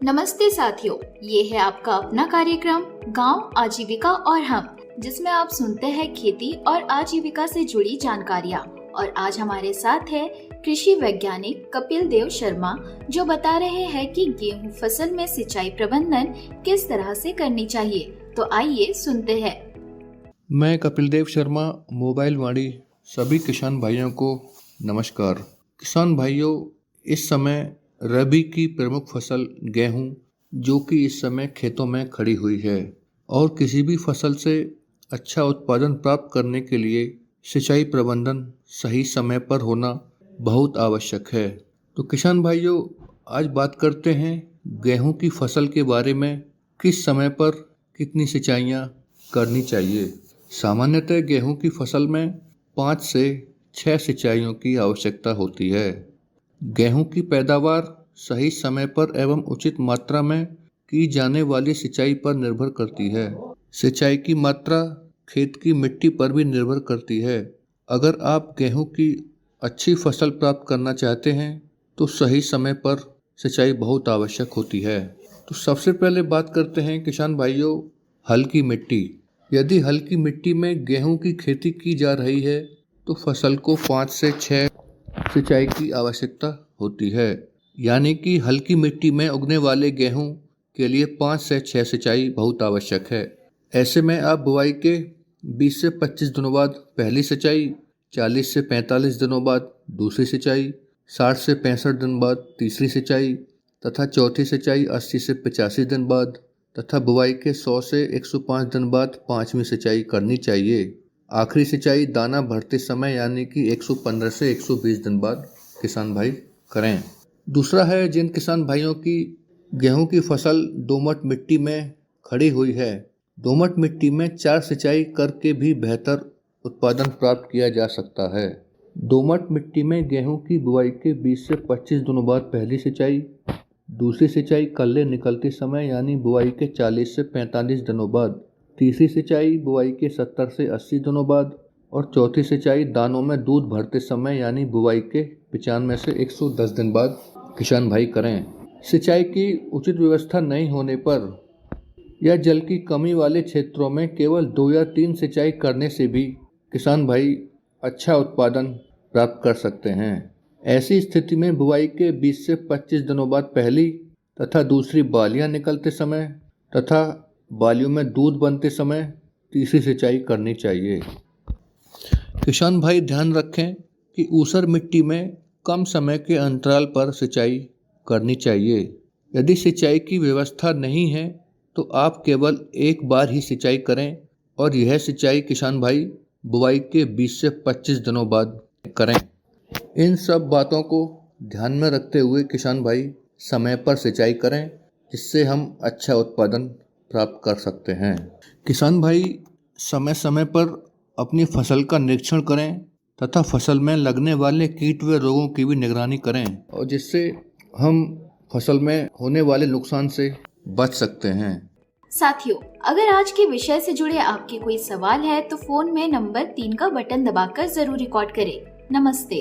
नमस्ते साथियों, ये है आपका अपना कार्यक्रम गांव आजीविका और हम, जिसमें आप सुनते हैं खेती और आजीविका से जुड़ी जानकारियाँ। और आज हमारे साथ है कृषि वैज्ञानिक कपिल देव शर्मा, जो बता रहे हैं कि गेहूं फसल में सिंचाई प्रबंधन किस तरह से करनी चाहिए। तो आइए सुनते हैं। मैं कपिल देव शर्मा, मोबाइल वाणी सभी किसान भाइयों को नमस्कार। किसान भाइयों, इस समय रबी की प्रमुख फसल गेहूं, जो कि इस समय खेतों में खड़ी हुई है, और किसी भी फसल से अच्छा उत्पादन प्राप्त करने के लिए सिंचाई प्रबंधन सही समय पर होना बहुत आवश्यक है। तो किसान भाइयों, आज बात करते हैं गेहूं की फसल के बारे में, किस समय पर कितनी सिंचाइयाँ करनी चाहिए। सामान्यतः गेहूं की फसल में 5 से 6 सिंचाइयों की आवश्यकता होती है। गेहूं की पैदावार सही समय पर एवं उचित मात्रा में की जाने वाली सिंचाई पर निर्भर करती है। सिंचाई की मात्रा खेत की मिट्टी पर भी निर्भर करती है। अगर आप गेहूं की अच्छी फसल प्राप्त करना चाहते हैं तो सही समय पर सिंचाई बहुत आवश्यक होती है। तो सबसे पहले बात करते हैं किसान भाइयों, हल की मिट्टी। यदि हल की मिट्टी में गेहूं की खेती की जा रही है तो फसल को 5 से 6 सिंचाई की आवश्यकता होती है। यानी कि हल्की मिट्टी में उगने वाले गेहूं के लिए 5 से 6 सिंचाई बहुत आवश्यक है। ऐसे में आप बुआई के 20 से 25 दिनों बाद पहली सिंचाई, 40 से 45 दिनों बाद दूसरी सिंचाई, 60 से 65 दिन बाद तीसरी सिंचाई तथा चौथी सिंचाई 80 से 85 दिन बाद तथा बुआई के 100 से 105 दिन बाद पांचवी सिंचाई करनी चाहिए। आखिरी सिंचाई दाना भरते समय यानी कि 115 से 120 दिन बाद किसान भाई करें। दूसरा है, जिन किसान भाइयों की गेहूं की फसल दोमट मिट्टी में खड़ी हुई है, दोमट मिट्टी में 4 सिंचाई करके भी बेहतर उत्पादन प्राप्त किया जा सकता है। दोमट मिट्टी में गेहूं की बुआई के 20 से 25 दिनों बाद पहली सिंचाई, दूसरी सिंचाई कल्ले निकलते समय यानी बुआई के 40 से 45 दिनों बाद, तीसरी सिंचाई बुआई के 70 से 80 दिनों बाद और चौथी सिंचाई दानों में दूध भरते समय यानी बुआई के 95 से 110 दिन बाद किसान भाई करें। सिंचाई की उचित व्यवस्था नहीं होने पर या जल की कमी वाले क्षेत्रों में केवल 2 या 3 सिंचाई करने से भी किसान भाई अच्छा उत्पादन प्राप्त कर सकते हैं। ऐसी स्थिति में बुआई के 20 से 25 दिनों बाद पहली तथा दूसरी बालियां निकलते समय तथा बालियों में दूध बनते समय तीसरी सिंचाई करनी चाहिए। किसान भाई ध्यान रखें कि ऊसर मिट्टी में कम समय के अंतराल पर सिंचाई करनी चाहिए। यदि सिंचाई की व्यवस्था नहीं है तो आप केवल एक बार ही सिंचाई करें और यह सिंचाई किसान भाई बुआई के 20 से 25 दिनों बाद करें। इन सब बातों को ध्यान में रखते हुए किसान भाई समय पर सिंचाई करें, जिससे हम अच्छा उत्पादन प्राप्त कर सकते हैं। किसान भाई समय समय पर अपनी फसल का निरीक्षण करें तथा फसल में लगने वाले कीट व रोगों की भी निगरानी करें, और जिससे हम फसल में होने वाले नुकसान से बच सकते हैं। साथियों, अगर आज के विषय से जुड़े आपके कोई सवाल है तो फोन में नंबर 3 का बटन दबाकर जरूर रिकॉर्ड करें। नमस्ते।